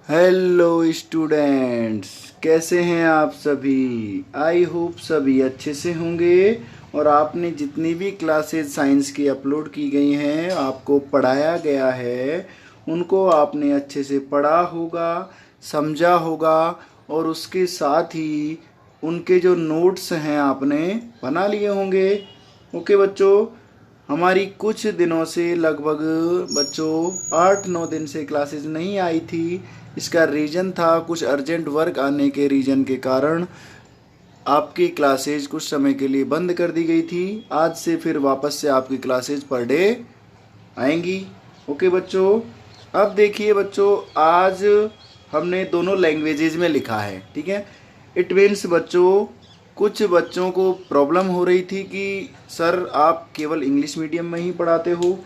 Hello students, कैसे हैं आप सभी। आई होप सभी अच्छे से होंगे। और आपने जितनी भी क्लासेस साइंस की अपलोड की गई हैं, आपको पढ़ाया गया है, उनको आपने अच्छे से पढ़ा होगा, समझा होगा। और उसके साथ ही उनके जो नोट्स हैं आपने बना लिए होंगे। ओके बच्चों, हमारी कुछ दिनों से लगभग बच्चों 8-9 दिन से क्लासेस नहीं आई थी। इसका रीज़न था कुछ अर्जेंट वर्क आने के रीज़न के कारण आपकी क्लासेज कुछ समय के लिए बंद कर दी गई थी। आज से फिर वापस से आपकी क्लासेज पर डे आएंगी। ओके बच्चों, अब देखिए बच्चों, आज हमने दोनों लैंग्वेजेज में लिखा है, ठीक है। इट मीन्स बच्चों, कुछ बच्चों को प्रॉब्लम हो रही थी कि सर आप केवल इंग्लिश मीडियम में ही पढ़ाते हो,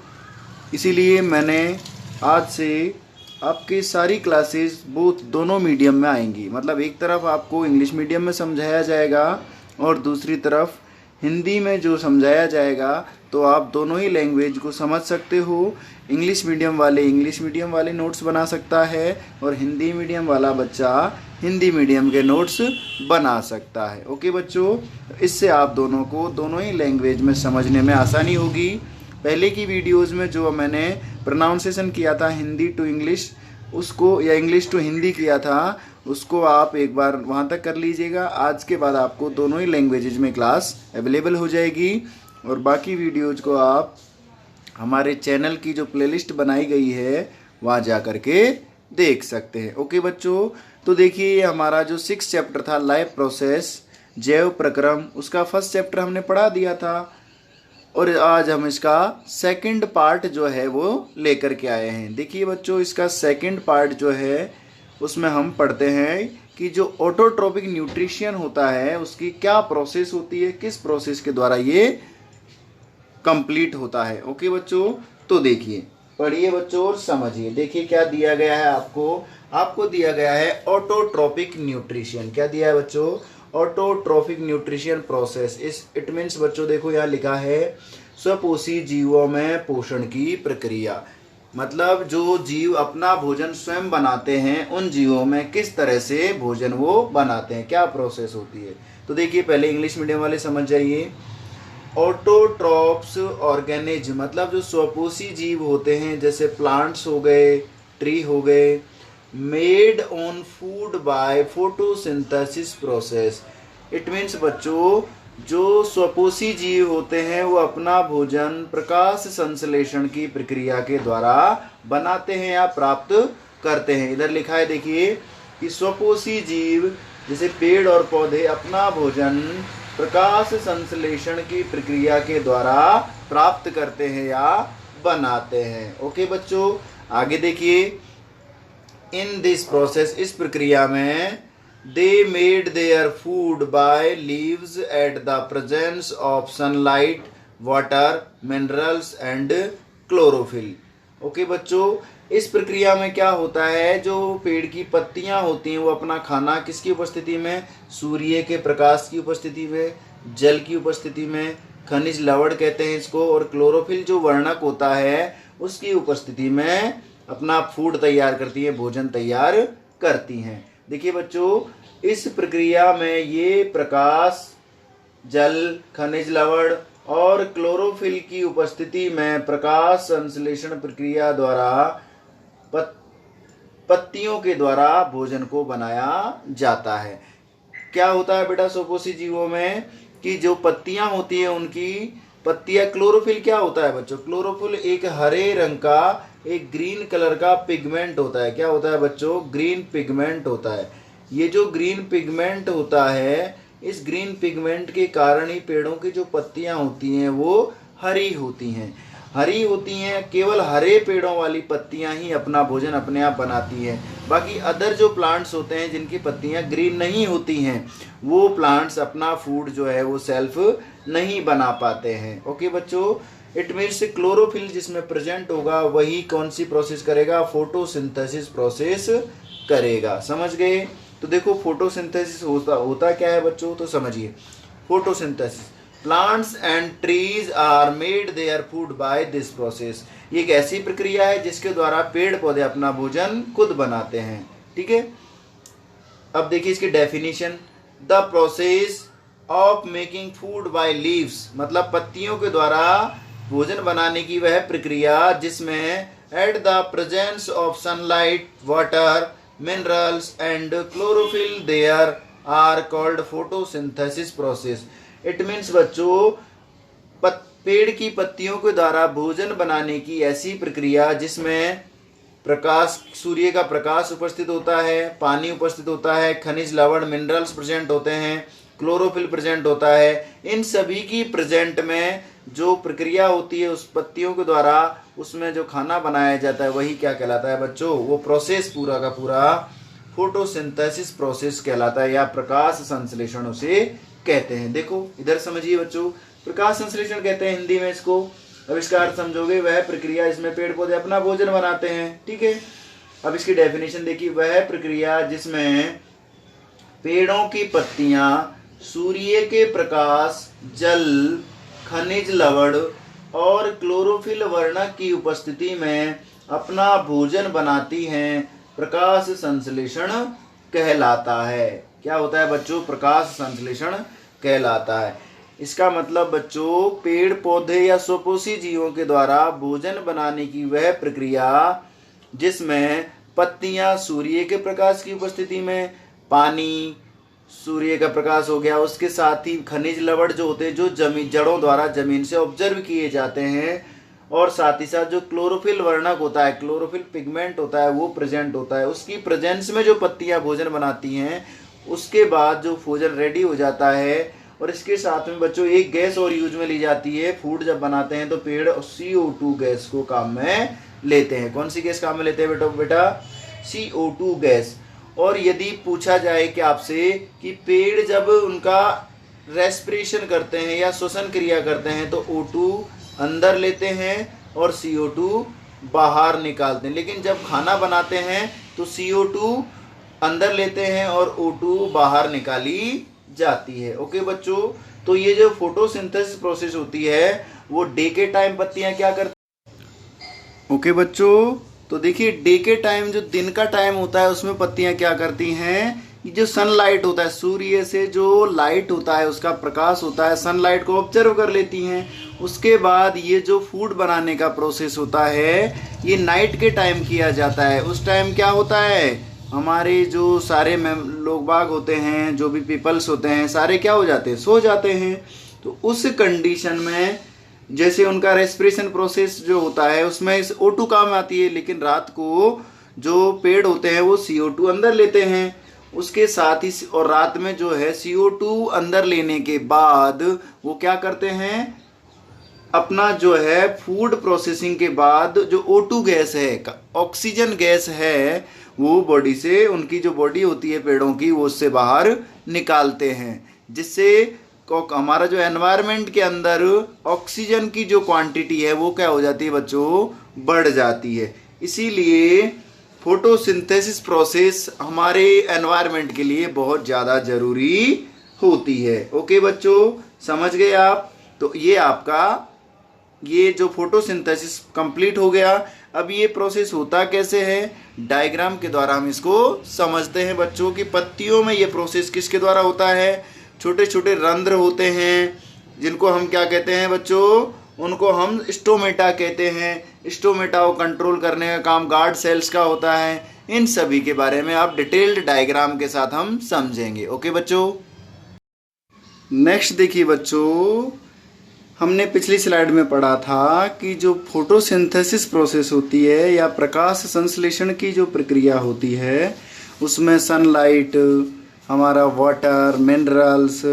इसीलिए मैंने आज से आपकी सारी क्लासेस दोनों मीडियम में आएंगी। मतलब एक तरफ आपको इंग्लिश मीडियम में समझाया जाएगा और दूसरी तरफ हिंदी में जो समझाया जाएगा, तो आप दोनों ही लैंग्वेज को समझ सकते हो। इंग्लिश मीडियम वाले नोट्स बना सकता है और हिंदी मीडियम वाला बच्चा हिंदी मीडियम के नोट्स बना सकता है। ओके बच्चों, इससे आप दोनों को दोनों ही लैंग्वेज में समझने में आसानी होगी। पहले की वीडियोज़ में जो मैंने प्रोनाउंसिएशन किया था हिंदी टू इंग्लिश, उसको या इंग्लिश टू हिंदी किया था, उसको आप एक बार वहाँ तक कर लीजिएगा। आज के बाद आपको दोनों ही लैंग्वेजेज में क्लास अवेलेबल हो जाएगी और बाकी वीडियोज़ को आप हमारे चैनल की जो प्लेलिस्ट बनाई गई है वहाँ जा कर के देख सकते हैं। ओके बच्चों, तो देखिए हमारा जो 6 चैप्टर था लाइफ प्रोसेस जैव प्रक्रम, उसका फर्स्ट चैप्टर हमने पढ़ा दिया था और आज हम इसका सेकंड पार्ट जो है वो लेकर के आए हैं। देखिए बच्चों, इसका सेकंड पार्ट जो है उसमें हम पढ़ते हैं कि जो ऑटोट्रोपिक न्यूट्रिशन होता है उसकी क्या प्रोसेस होती है, किस प्रोसेस के द्वारा ये कंप्लीट होता है। ओके बच्चों, तो देखिए, पढ़िए बच्चों और समझिए। देखिए क्या दिया गया है आपको दिया गया है ऑटोट्रोपिक न्यूट्रिशन। क्या दिया है बच्चों? Autotrophic nutrition process. It means बच्चों देखो यहाँ लिखा है स्वपोषी जीवों में पोषण की प्रक्रिया। मतलब जो जीव अपना भोजन स्वयं बनाते हैं, उन जीवों में किस तरह से भोजन वो बनाते हैं, क्या प्रोसेस होती है। तो देखिए पहले इंग्लिश मीडियम वाले समझ जाइए। ऑटोट्रॉप्स ऑर्गेनिज्म मतलब जो स्वपोषी जीव होते हैं, जैसे प्लांट्स हो गए, ट्री हो गए, made on food by photosynthesis process. It means बच्चों, जो स्वपोषी जीव होते हैं वो अपना भोजन प्रकाश संश्लेषण की प्रक्रिया के द्वारा बनाते हैं या प्राप्त करते हैं। इधर लिखा है देखिए कि स्वपोषी जीव जैसे पेड़ और पौधे अपना भोजन प्रकाश संश्लेषण की प्रक्रिया के द्वारा प्राप्त करते हैं या बनाते हैं। ओके बच्चों, आगे देखिए। इन दिस प्रोसेस, इस प्रक्रिया में, they made their food by leaves eight the presence of sunlight, water, minerals and chlorophyll. Okay बच्चों, इस प्रक्रिया में क्या होता है, जो पेड़ की पत्तियां होती हैं वो अपना खाना किसकी उपस्थिति में, सूर्य के प्रकाश की उपस्थिति में, जल की उपस्थिति में, खनिज लवण कहते हैं इसको, और क्लोरोफिल जो वर्णक होता है उसकी उपस्थिति में अपना फूड तैयार करती है, भोजन तैयार करती हैं। देखिए बच्चों, इस प्रक्रिया में ये प्रकाश, जल, खनिज लवण और क्लोरोफिल की उपस्थिति में प्रकाश संश्लेषण प्रक्रिया द्वारा पत्तियों के द्वारा भोजन को बनाया जाता है। क्या होता है बेटा स्वपोषी जीवों में कि जो पत्तियां होती हैं उनकी पत्तियां, क्लोरोफिल क्या होता है बच्चों? क्लोरोफिल एक हरे रंग का, एक ग्रीन कलर का पिगमेंट होता है। क्या होता है बच्चों? ग्रीन पिगमेंट होता है। ये जो ग्रीन पिगमेंट होता है, इस ग्रीन पिगमेंट के कारण ही पेड़ों की जो पत्तियां होती हैं वो हरी होती हैं। केवल हरे पेड़ों वाली पत्तियां ही अपना भोजन अपने आप बनाती हैं। बाकी अदर जो प्लांट्स होते हैं जिनकी पत्तियां ग्रीन नहीं होती हैं, वो प्लांट्स अपना फूड जो है वो सेल्फ नहीं बना पाते हैं। ओके बच्चों, इट मीन्स क्लोरोफिल जिसमें प्रेजेंट होगा वही कौन सी प्रोसेस करेगा? फोटोसिंथेसिस प्रोसेस करेगा। समझ गए? तो देखो फोटोसिंथेसिस होता क्या है बच्चों, तो समझिए। Photosynthesis, plants and trees are made their food by this process. ये एक ऐसी प्रक्रिया है जिसके द्वारा पेड़ पौधे अपना भोजन खुद बनाते हैं। ठीक है। अब देखिए इसकी definition, the process of making food by leaves, मतलब पत्तियों के द्वारा भोजन बनाने की वह प्रक्रिया जिसमें at the presence of sunlight, water, minerals and chlorophyll there are called photosynthesis process. It means बच्चों, पेड़ की पत्तियों के द्वारा भोजन बनाने की ऐसी प्रक्रिया जिसमें प्रकाश, सूर्य का प्रकाश उपस्थित होता है, पानी उपस्थित होता है, खनिज लवण मिनरल्स प्रेजेंट होते हैं, क्लोरोफिल प्रेजेंट होता है, इन सभी की प्रेजेंट में जो प्रक्रिया होती है उस पत्तियों के द्वारा, उसमें जो खाना बनाया जाता है वही क्या कहलाता है बच्चों, वो प्रोसेस पूरा का पूरा फोटोसिंथेसिस प्रोसेस कहलाता है, या प्रकाश संश्लेषण उसे कहते हैं। देखो इधर समझिए बच्चों, प्रकाश संश्लेषण कहते हैं हिंदी में इसको। अब इसका अर्थ समझोगे, वह प्रक्रिया इसमें पेड़ पौधे अपना भोजन बनाते हैं, ठीक है। अब इसकी डेफिनेशन देखिए, वह प्रक्रिया जिसमें पेड़ों की पत्तियां सूर्य के प्रकाश, जल, खनिज लवण और क्लोरोफिल वर्णक की उपस्थिति में अपना भोजन बनाती हैं, प्रकाश संश्लेषण कहलाता है। क्या होता है बच्चों, प्रकाश संश्लेषण कहलाता है। इसका मतलब बच्चों, पेड़ पौधे या स्वपोषी जीवों के द्वारा भोजन बनाने की वह प्रक्रिया जिसमें पत्तियां सूर्य के प्रकाश की उपस्थिति में, पानी सूर्य का प्रकाश हो गया, उसके साथ ही खनिज लवण जो होते हैं जो जमीन जड़ों द्वारा जमीन से ऑब्जर्व किए जाते हैं, और साथ ही साथ जो क्लोरोफिल वर्णक होता है, क्लोरोफिल पिगमेंट होता है, वो प्रेजेंट होता है। उसकी प्रेजेंस में जो पत्तियां भोजन बनाती हैं, उसके बाद जो भोजन रेडी हो जाता है। और इसके साथ में बच्चों एक गैस और यूज में ली जाती है, फूड जब बनाते हैं तो पेड़ CO2 गैस को काम में लेते हैं। कौन सी गैस काम में लेते हैं बेटा, CO2 गैस। और यदि पूछा जाए कि आपसे कि पेड़ जब उनका रेस्पिरेशन करते हैं या श्वसन क्रिया करते हैं तो O2 अंदर लेते हैं और CO2 बाहर निकालते हैं, लेकिन जब खाना बनाते हैं तो CO2 अंदर लेते हैं और O2 बाहर निकाली जाती है। ओके बच्चों, तो ये जो फोटोसिंथेसिस प्रोसेस होती है वो डे के टाइम पत्तियां क्या करती। ओके बच्चों, तो देखिए डे के टाइम जो दिन का टाइम होता है उसमें पत्तियां क्या करती हैं, जो सनलाइट होता है, सूर्य से जो लाइट होता है, उसका प्रकाश होता है, सनलाइट को ऑब्जर्व कर लेती हैं। उसके बाद ये जो फूड बनाने का प्रोसेस होता है ये नाइट के टाइम किया जाता है। उस टाइम क्या होता है, हमारे जो सारे लोग बाग होते हैं, जो भी पीपल्स होते हैं, सारे क्या हो जाते हैं, सो जाते हैं। तो उस कंडीशन में जैसे उनका रेस्पिरेशन प्रोसेस जो होता है उसमें इस O2 काम आती है, लेकिन रात को जो पेड़ होते हैं वो CO2 अंदर लेते हैं। उसके साथ ही और रात में जो है CO2 अंदर लेने के बाद वो क्या करते हैं, अपना जो है फूड प्रोसेसिंग के बाद जो O2 गैस है, ऑक्सीजन गैस है, वो बॉडी से, उनकी जो बॉडी होती है पेड़ों की, वो उससे बाहर निकालते हैं, जिससे हमारा जो एनवायरनमेंट के अंदर ऑक्सीजन की जो क्वांटिटी है वो क्या हो जाती है बच्चों, बढ़ जाती है। इसीलिए फोटोसिंथेसिस प्रोसेस हमारे एनवायरनमेंट के लिए बहुत ज़्यादा जरूरी होती है। ओके बच्चों, समझ गए आप। तो ये आपका ये जो फोटोसिंथेसिस कंप्लीट हो गया। अब ये प्रोसेस होता कैसे है, डायग्राम के द्वारा हम इसको समझते हैं बच्चों की। पत्तियों में ये प्रोसेस किसके द्वारा होता है, छोटे छोटे रंध्र होते हैं जिनको हम क्या कहते हैं बच्चों, उनको हम स्टोमेटा कहते हैं। स्टोमेटा को कंट्रोल करने का काम गार्ड सेल्स का होता है। इन सभी के बारे में आप डिटेल्ड डायग्राम के साथ हम समझेंगे। ओके बच्चों, नेक्स्ट देखिए बच्चों, हमने पिछली स्लाइड में पढ़ा था कि जो फोटोसिंथेसिस प्रोसेस होती है या प्रकाश संश्लेषण की जो प्रक्रिया होती है उसमें सनलाइट, हमारा वाटर, मिनरल्स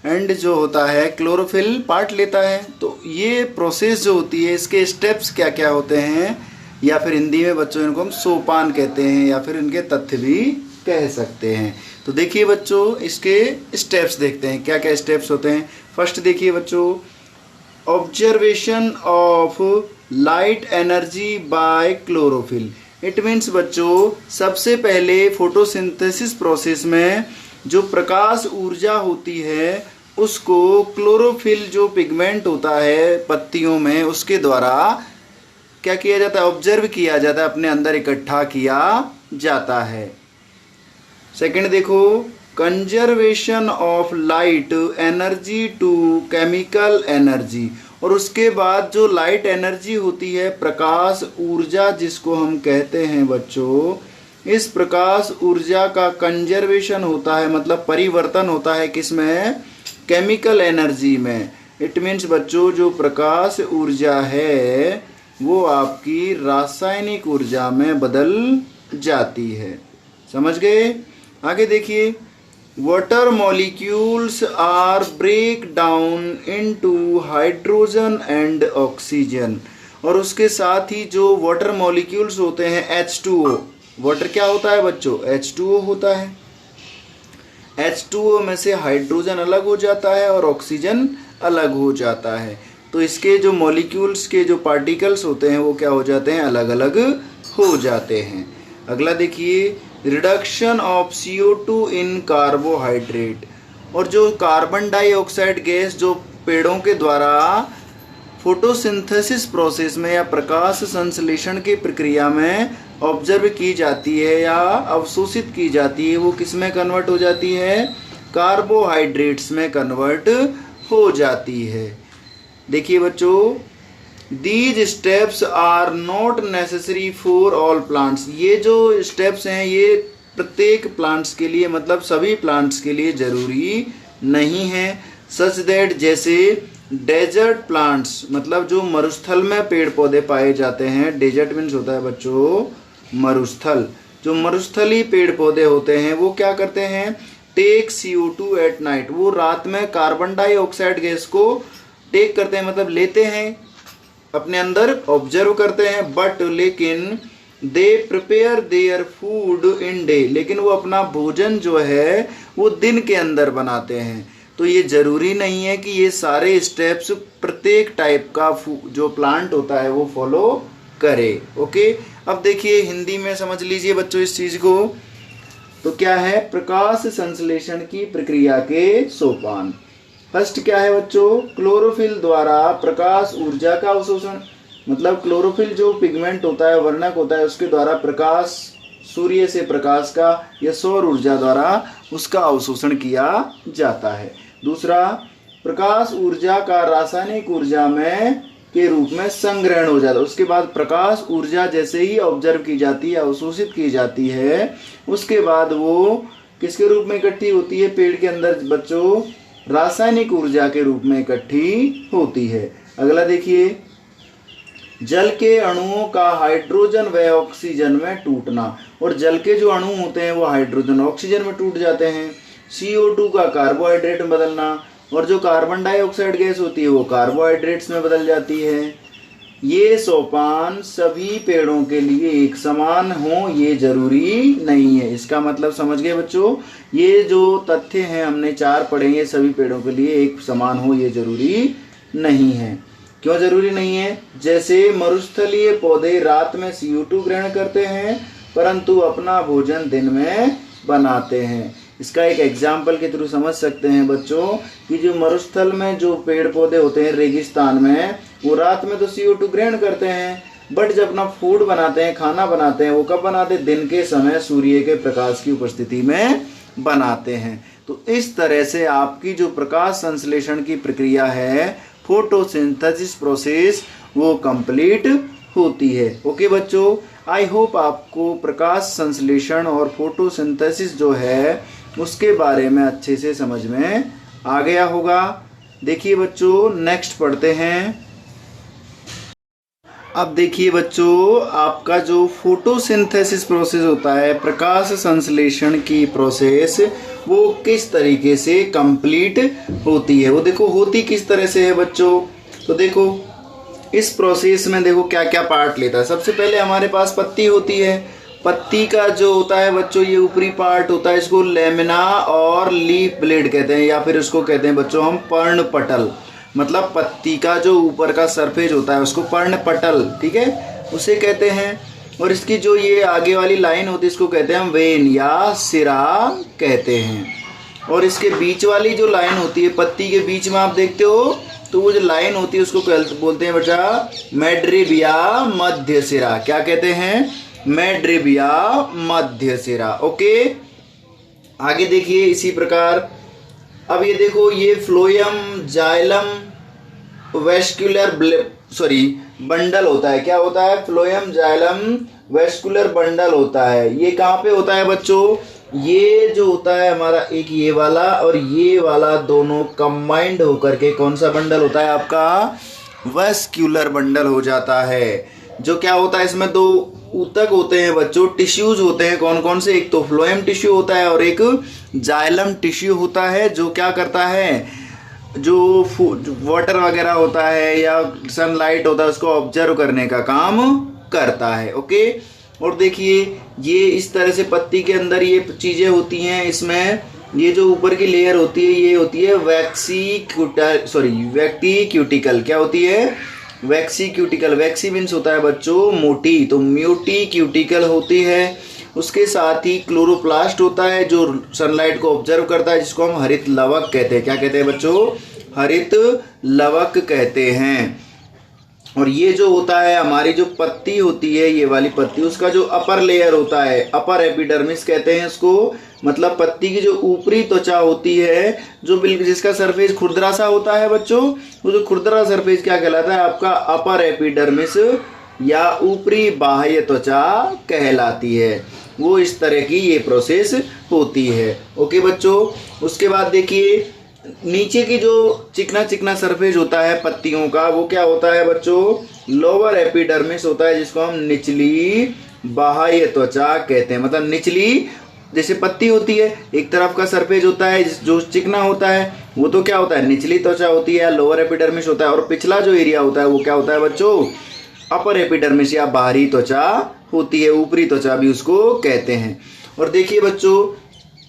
एंड जो होता है क्लोरोफिल पार्ट लेता है। तो ये प्रोसेस जो होती है इसके स्टेप्स क्या क्या होते हैं, या फिर हिंदी में बच्चों इनको हम सोपान कहते हैं, या फिर इनके तथ्य भी कह सकते हैं। तो देखिए बच्चों, इसके स्टेप्स देखते हैं क्या क्या स्टेप्स होते हैं। फर्स्ट देखिए बच्चों, observation of light energy by chlorophyll. It means बच्चों, सबसे पहले फोटोसिंथेसिस प्रोसेस में जो प्रकाश ऊर्जा होती है उसको क्लोरोफिल जो पिगमेंट होता है पत्तियों में, उसके द्वारा क्या किया जाता है, ऑब्जर्व किया जाता है, अपने अंदर इकट्ठा किया जाता है। सेकंड देखो, conservation of light energy to chemical energy. और उसके बाद जो लाइट एनर्जी होती है, प्रकाश ऊर्जा जिसको हम कहते हैं बच्चों, इस प्रकाश ऊर्जा का कंजर्वेशन होता है, मतलब परिवर्तन होता है किसमें, केमिकल एनर्जी में। इट मीन्स बच्चों जो प्रकाश ऊर्जा है वो आपकी रासायनिक ऊर्जा में बदल जाती है। समझ गए? आगे देखिए, water molecules are break down into hydrogen and oxygen. और उसके साथ ही जो वाटर मॉलिक्यूल्स होते हैं H2O, वाटर क्या होता है बच्चों, H2O होता है। H2O में से हाइड्रोजन अलग हो जाता है और ऑक्सीजन अलग हो जाता है। तो इसके जो मॉलिक्यूल्स के जो पार्टिकल्स होते हैं वो क्या हो जाते हैं, अलग अलग हो जाते हैं। अगला देखिए, reduction of CO2 in carbohydrate. और जो कार्बन डाइऑक्साइड गैस जो पेड़ों के द्वारा फोटोसिंथेसिस प्रोसेस में या प्रकाश संश्लेषण की प्रक्रिया में ऑब्जर्व की जाती है या अवशोषित की जाती है, वो किस में कन्वर्ट हो जाती है, कार्बोहाइड्रेट्स में कन्वर्ट हो जाती है। देखिए बच्चों, these steps are not necessary for all plants. ये जो स्टेप्स हैं ये प्रत्येक प्लांट्स के लिए, मतलब सभी प्लांट्स के लिए जरूरी नहीं है। सच दैट, जैसे डेजर्ट प्लांट्स, मतलब जो मरुस्थल में पेड़ पौधे पाए जाते हैं। डेजर्ट मीन्स होता है बच्चों मरुस्थल। जो मरुस्थली पेड़ पौधे होते हैं वो क्या करते हैं, टेक CO2 एट नाइट। वो रात में कार्बन डाइऑक्साइड गैस को टेक करते हैं, मतलब लेते हैं अपने अंदर, ऑब्जर्व करते हैं। बट लेकिन they prepare their food in day, लेकिन वो अपना भोजन जो है वो दिन के अंदर बनाते हैं। तो ये जरूरी नहीं है कि ये सारे स्टेप्स प्रत्येक टाइप का जो प्लांट होता है वो फॉलो करे। ओके, अब देखिए हिंदी में समझ लीजिए बच्चों इस चीज को। तो क्या है, प्रकाश संश्लेषण की प्रक्रिया के सोपान। फर्स्ट क्या है बच्चों, क्लोरोफिल द्वारा प्रकाश ऊर्जा का अवशोषण। मतलब क्लोरोफिल जो पिगमेंट होता है, वर्णक होता है, उसके द्वारा प्रकाश, सूर्य से प्रकाश का या सौर ऊर्जा द्वारा उसका अवशोषण किया जाता है। दूसरा, प्रकाश ऊर्जा का रासायनिक ऊर्जा में के रूप में संग्रहण हो जाता है। उसके बाद प्रकाश ऊर्जा जैसे ही ऑब्जर्व की जाती है, अवशोषित की जाती है, उसके बाद वो किसके रूप में इकट्ठी होती है, पेड़ के अंदर बच्चों रासायनिक ऊर्जा के रूप में इकट्ठी होती है। अगला देखिए, जल के अणुओं का हाइड्रोजन व ऑक्सीजन में टूटना। और जल के जो अणु होते हैं वो हाइड्रोजन ऑक्सीजन में टूट जाते हैं। CO2 का कार्बोहाइड्रेट में बदलना, और जो कार्बन डाइऑक्साइड गैस होती है वो कार्बोहाइड्रेट्स में बदल जाती है। ये सोपान सभी पेड़ों के लिए एक समान हो ये जरूरी नहीं है। इसका मतलब समझ गए बच्चों, ये जो तथ्य हैं हमने 4 पढ़े, ये सभी पेड़ों के लिए एक समान हो ये जरूरी नहीं है। क्यों जरूरी नहीं है? जैसे मरुस्थलीय पौधे रात में CO2 ग्रहण करते हैं परंतु अपना भोजन दिन में बनाते हैं। इसका एक एग्जाम्पल के थ्रू समझ सकते हैं बच्चों कि जो मरुस्थल में जो पेड़ पौधे होते हैं रेगिस्तान में, वो रात में तो CO2 ग्रहण करते हैं, बट जब अपना फूड बनाते हैं, खाना बनाते हैं, वो कब बनाते हैं, दिन के समय सूर्य के प्रकाश की उपस्थिति में बनाते हैं। तो इस तरह से आपकी जो प्रकाश संश्लेषण की प्रक्रिया है, फोटोसिंथेसिस प्रोसेस, वो कंप्लीट होती है। ओके बच्चों, आई होप आपको प्रकाश संश्लेषण और फोटोसिंथेसिस जो है उसके बारे में अच्छे से समझ में आ गया होगा। देखिए बच्चों, नेक्स्ट पढ़ते हैं। अब देखिए बच्चों, आपका जो फोटोसिंथेसिस प्रोसेस होता है, प्रकाश संश्लेषण की प्रोसेस, वो किस तरीके से कंप्लीट होती है। वो देखो होती किस तरह से है बच्चों। तो देखो इस प्रोसेस में देखो क्या क्या पार्ट लेता है। सबसे पहले हमारे पास पत्ती होती है। पत्ती का जो होता है बच्चों, ये ऊपरी पार्ट होता है, इसको लेमिना और लीफ ब्लेड कहते हैं, या फिर इसको कहते हैं बच्चों हम पर्णपटल। मतलब पत्ती का जो ऊपर का सरफेस होता है उसको पर्णपटल, ठीक है, उसे कहते हैं। और इसकी जो ये आगे वाली लाइन होती है इसको कहते हैं हम वेन या सिरा कहते हैं। और इसके बीच वाली जो लाइन होती है, पत्ती के बीच में आप देखते हो, तो वो जो लाइन होती है उसको बोलते हैं बेटा मेड्रिबिया मध्य सिरा। क्या कहते हैं? मेड्रिबिया मध्य सिरा। ओके, आगे देखिए इसी प्रकार। अब ये देखो, ये फ्लोएम जाइलम वेस्कुलर बंडल होता है। क्या होता है? फ्लोएम जाइलम वेस्कुलर बंडल होता है। ये कहाँ पे होता है बच्चों? ये जो होता है हमारा, एक ये वाला और ये वाला दोनों कंबाइंड होकर के कौन सा बंडल होता है आपका? वेस्कुलर बंडल हो जाता है। जो क्या होता है, इसमें दो ऊतक होते हैं बच्चों, टिश्यूज होते हैं। कौन कौन से? एक तो फ्लोएम टिश्यू होता है और एक जाइलम टिश्यू होता है, जो क्या करता है, जो वाटर वगैरह होता है या सनलाइट होता है उसको ऑब्जर्व करने का काम करता है। ओके। और देखिए ये इस तरह से पत्ती के अंदर ये चीजें होती हैं। इसमें ये जो ऊपर की लेयर होती है ये होती है वैक्सी क्यूटिकल। क्या होती है? वैक्सी क्यूटिकल। वैक्सी मीन्स होता है बच्चों मोटी, तो म्यूटी क्यूटिकल होती है। उसके साथ ही क्लोरोप्लास्ट होता है जो सनलाइट को ऑब्जर्व करता है, जिसको हम हरित लवक कहते हैं। क्या कहते हैं बच्चों? हरित लवक कहते हैं। और ये जो होता है हमारी जो पत्ती होती है, ये वाली पत्ती, उसका जो अपर लेयर होता है, अपर एपिडर्मिस कहते हैं इसको। मतलब पत्ती की जो ऊपरी त्वचा होती है, जो बिल्कुल जिसका सरफेस खुरदरा सा होता है बच्चों, वो जो खुरदरा सरफेस क्या कहलाता है आपका? अपर एपिडर्मिस या ऊपरी बाह्य त्वचा कहलाती है। वो इस तरह की ये प्रोसेस होती है। ओके बच्चों। उसके बाद देखिए नीचे की जो चिकना चिकना सरफेस होता है पत्तियों का, वो क्या होता है बच्चों? लोअर एपिडर्मिस होता है, जिसको हम निचली बाह्य त्वचा कहते हैं। मतलब निचली, जैसे पत्ती होती है, एक तरफ का सरफेस होता है जो चिकना होता है, वो तो क्या होता है? निचली त्वचा होती है, लोअर एपिडर्मिस होता है। और पिछला जो एरिया होता है वो क्या होता है बच्चों? अपर एपिडर्मिस या बाहरी त्वचा होती है, ऊपरी त्वचा भी उसको कहते हैं। और देखिए बच्चों,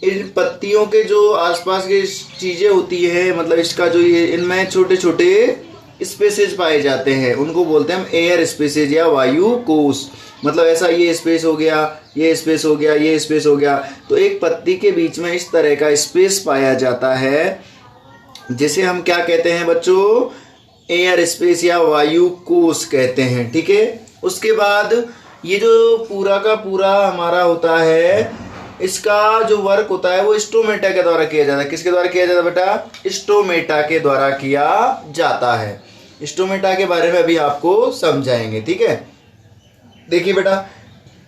इन पत्तियों के जो आसपास की चीजें होती है, मतलब इसका जो ये, इनमें छोटे छोटे स्पेसेस पाए जाते हैं, उनको बोलते हैं हम एयर स्पेसेस या वायु कोश। मतलब ऐसा ये स्पेस हो गया, ये स्पेस हो गया, ये स्पेस हो गया। तो एक पत्ती के बीच में इस तरह का स्पेस पाया जाता है, जिसे हम क्या कहते हैं बच्चों? एयर स्पेस या वायु कोश कहते हैं। ठीक है। उसके बाद ये जो पूरा का पूरा हमारा होता है, इसका जो वर्क होता है वो स्टोमेटा के द्वारा किया जाता है। किसके द्वारा किया जाता है बेटा? स्टोमेटा के द्वारा किया जाता है। स्टोमेटा के बारे में अभी आपको समझाएंगे। ठीक है। देखिए बेटा,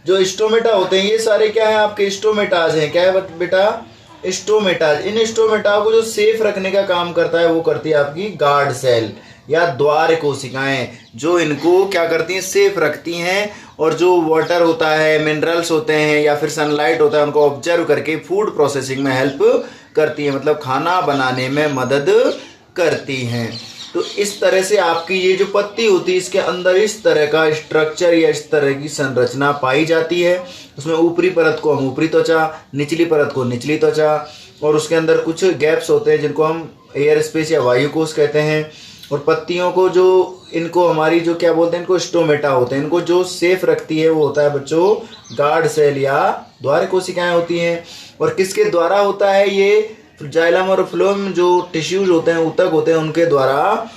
जो स्टोमेटा होते हैं ये सारे क्या है आपके? स्टोमेटाज हैं। क्या है बेटा? स्टोमेटाज। इन स्टोमेटा को जो सेफ रखने का काम करता है वो करती है आपकी गार्ड सेल या द्वार कोशिकाएं, जो इनको क्या करती हैं? सेफ रखती हैं। और जो वाटर होता है, मिनरल्स होते हैं या फिर सनलाइट होता है, उनको ऑब्जर्व करके फूड प्रोसेसिंग में हेल्प करती है, मतलब खाना बनाने में मदद करती हैं। तो इस तरह से आपकी ये जो पत्ती होती है, इसके अंदर इस तरह का स्ट्रक्चर या इस तरह की संरचना पाई जाती है। उसमें ऊपरी परत को हम ऊपरी त्वचा, निचली परत को निचली त्वचा, और उसके अंदर कुछ गैप्स होते हैं जिनको हम एयर स्पेस या वायु कोश कहते हैं। और पत्तियों को जो इनको हमारी जो क्या बोलते हैं, इनको स्टोमेटा होते हैं। इनको जो सेफ रखती है वो होता है बच्चों गार्ड सेल या द्वार कोशिकाएं होती हैं। और किसके द्वारा होता है ये? जाइलम और फ्लोएम जो टिश्यूज होते हैं, ऊतक होते हैं, उनके द्वारा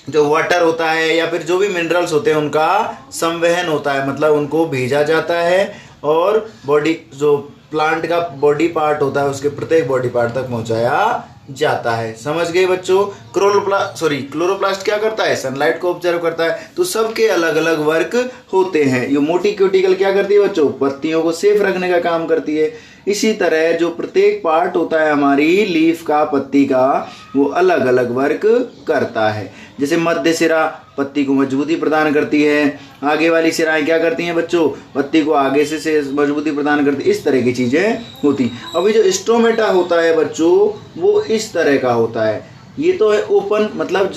जो वाटर होता है या फिर जो भी मिनरल्स होते हैं उनका संवहन होता है, मतलब उनको भेजा जाता है। और बॉडी जो प्लांट का बॉडी पार्ट होता है उसके प्रत्येक बॉडी पार्ट तक पहुंचाया जाता है। समझ गए बच्चों? क्लोरोप्लास्ट क्या करता है? सनलाइट को ऑब्जर्व करता है। तो सबके अलग अलग वर्क होते हैं। ये मोटी क्यूटिकल क्या करती है बच्चों? पत्तियों को सेफ रखने का काम करती है। इसी तरह जो प्रत्येक पार्ट होता है हमारी लीफ का, पत्ती का, वो अलग अलग वर्क करता है। जैसे मध्य सिरा पत्ती को मजबूती प्रदान करती है, आगे वाली सिराएं क्या करती हैं बच्चों? पत्ती को आगे से मजबूती प्रदान करती। इस तरह की चीजें होती। अभी जो स्टोमेटा होता है बच्चों, वो इस तरह का होता है। ये तो है ओपन, मतलब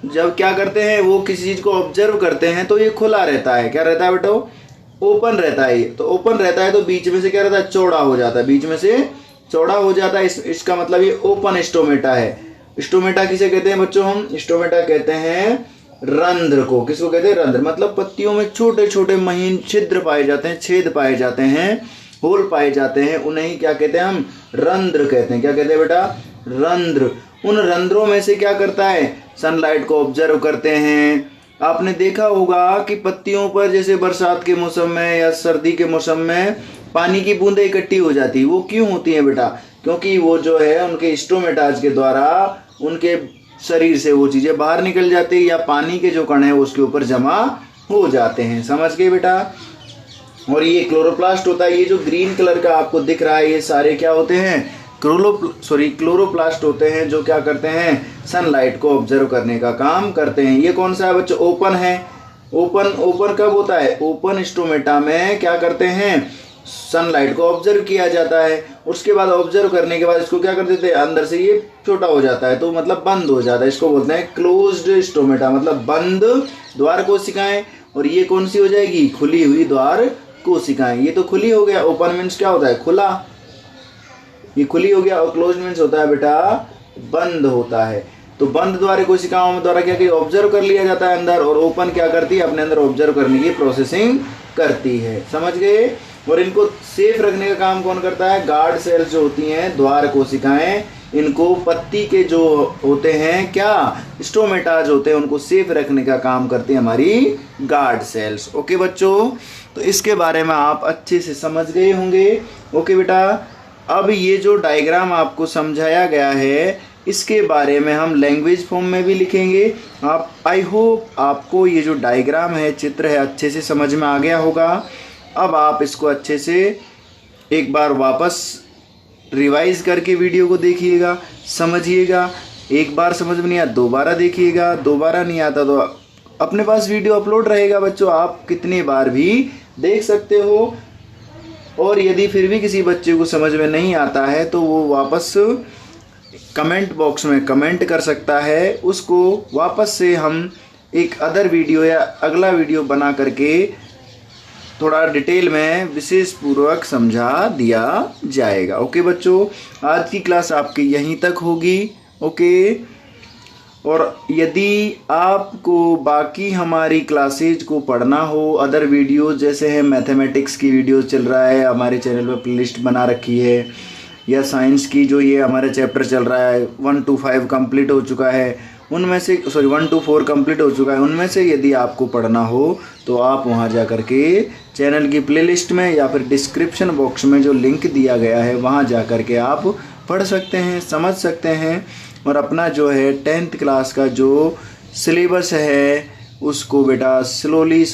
जब क्या करते हैं वो किसी चीज को ऑब्जर्व करते हैं तो ये खुला रहता है। क्या रहता है बेटा? ओपन रहता है। तो ओपन रहता है तो बीच में से क्या रहता है? चौड़ा हो जाता है। बीच में से चौड़ा हो जाता है, इसका मतलब ये ओपन स्टोमेटा है। स्टोमेटा किसे कहते हैं बच्चों? हम स्टोमेटा कहते हैं रंध्र को। किसको कहते हैं? रंध्र। मतलब पत्तियों में छोटे छोटे महीन छिद्र पाए जाते हैं, छेद पाए जाते हैं, होल पाए जाते हैं, उन्हें क्या कहते हैं? हम रंध्र कहते हैं। क्या कहते हैं बेटा? रंध्र। उन रंध्रों में से क्या करता है? सनलाइट को ऑब्जर्व करते हैं आपने देखा होगा कि पत्तियों पर जैसे बरसात के मौसम में या सर्दी के मौसम में पानी की बूंदें इकट्ठी हो जाती है। वो क्यों होती है बेटा? क्योंकि वो जो है उनके स्टोमेटाज के द्वारा उनके शरीर से वो चीजें बाहर निकल जाती है या पानी के जो कण है उसके ऊपर जमा हो जाते हैं। समझ गए बेटा? और ये क्लोरोप्लास्ट होता है। ये जो ग्रीन कलर का आपको दिख रहा है ये सारे क्या होते हैं? क्लोरोप्लास्ट होते हैं, जो क्या करते हैं? सनलाइट को ऑब्जर्व करने का काम करते हैं। ये कौन सा है बच्चों? ओपन है। ओपन कब होता है? ओपन स्टोमेटा में क्या करते हैं? सनलाइट को ऑब्जर्व किया जाता है। उसके बाद ऑब्जर्व करने के बाद इसको क्या कर देते हैं? अंदर से ये छोटा हो जाता है, तो मतलब बंद हो जाता है। इसको बोलते हैं क्लोज्ड स्टोमेटा, मतलब बंद द्वार कोशिकाएं। और ये कौन सी हो जाएगी? खुली हुई द्वार कोशिकाएं। ये तो खुली हो गया। ओपन मीन्स क्या होता है? खुला, ये खुली हो गया। और क्लोज मीन्स होता है बेटा बंद होता है। तो बंद द्वार कोशिकाओं में द्वारा क्या कि ऑब्जर्व कर लिया जाता है अंदर, और ओपन क्या करती है? अपने अंदर ऑब्जर्व करने की प्रोसेसिंग करती है। समझ गए? और इनको सेफ रखने का काम कौन करता है? गार्ड सेल्स जो होती हैं, द्वार कोशिकाएं, इनको पत्ती के जो होते हैं क्या? स्टोमेटाज होते हैं, उनको सेफ रखने का काम करती है हमारी गार्ड सेल्स। ओके बच्चों, तो इसके बारे में आप अच्छे से समझ गए होंगे। ओके बेटा, अब ये जो डायग्राम आपको समझाया गया है इसके बारे में हम लैंग्वेज फॉर्म में भी लिखेंगे। आप आई होप आपको ये जो डायग्राम है, चित्र है, अच्छे से समझ में आ गया होगा। अब आप इसको अच्छे से एक बार वापस रिवाइज करके वीडियो को देखिएगा, समझिएगा। एक बार समझ में नहीं आया दोबारा देखिएगा, दोबारा नहीं आता तो अपने पास वीडियो अपलोड रहेगा बच्चों, आप कितनी बार भी देख सकते हो। और यदि फिर भी किसी बच्चे को समझ में नहीं आता है तो वो वापस कमेंट बॉक्स में कमेंट कर सकता है। उसको वापस से हम एक अदर वीडियो या अगला वीडियो बना करके थोड़ा डिटेल में विशेष पूर्वक समझा दिया जाएगा। ओके बच्चों, आज की क्लास आपकी यहीं तक होगी। ओके, और यदि आपको बाकी हमारी क्लासेज को पढ़ना हो, अदर वीडियो जैसे है मैथमेटिक्स की वीडियो चल रहा है हमारे चैनल पर, प्लेलिस्ट बना रखी है, या साइंस की जो ये हमारा चैप्टर चल रहा है 1 to 5 कंप्लीट हो चुका है, उनमें से 1 to 4 कंप्लीट हो चुका है, उनमें से यदि आपको पढ़ना हो तो आप वहां जा कर के चैनल की प्लेलिस्ट में या फिर डिस्क्रिप्शन बॉक्स में जो लिंक दिया गया है वहां जा कर के आप पढ़ सकते हैं, समझ सकते हैं। और अपना जो है 10th क्लास का जो सिलेबस है उसको बेटा स्लोली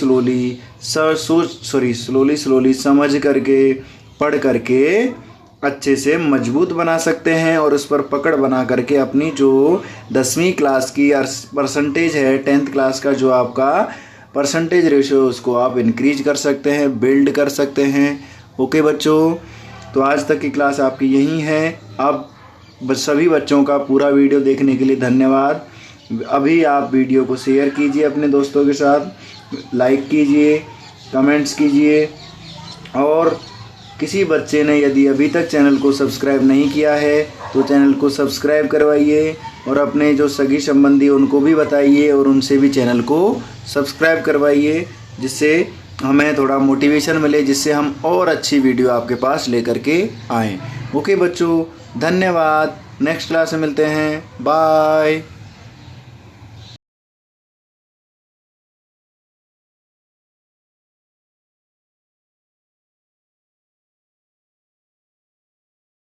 समझ करके पढ़ करके अच्छे से मजबूत बना सकते हैं, और उस पर पकड़ बना करके अपनी जो 10वीं क्लास की परसेंटेज है, 10th क्लास का जो आपका परसेंटेज रेशियो उसको आप इंक्रीज कर सकते हैं, बिल्ड कर सकते हैं। ओके बच्चों, तो आज तक की क्लास आपकी यही है। अब सभी बच्चों का पूरा वीडियो देखने के लिए धन्यवाद। अभी आप वीडियो को शेयर कीजिए अपने दोस्तों के साथ, लाइक कीजिए, कमेंट्स कीजिए, और किसी बच्चे ने यदि अभी तक चैनल को सब्सक्राइब नहीं किया है तो चैनल को सब्सक्राइब करवाइए, और अपने जो सगी संबंधी उनको भी बताइए और उनसे भी चैनल को सब्सक्राइब करवाइए, जिससे हमें थोड़ा मोटिवेशन मिले, जिससे हम और अच्छी वीडियो आपके पास लेकर के आएँ। ओके बच्चों, धन्यवाद। नेक्स्ट क्लास में मिलते हैं। बाय।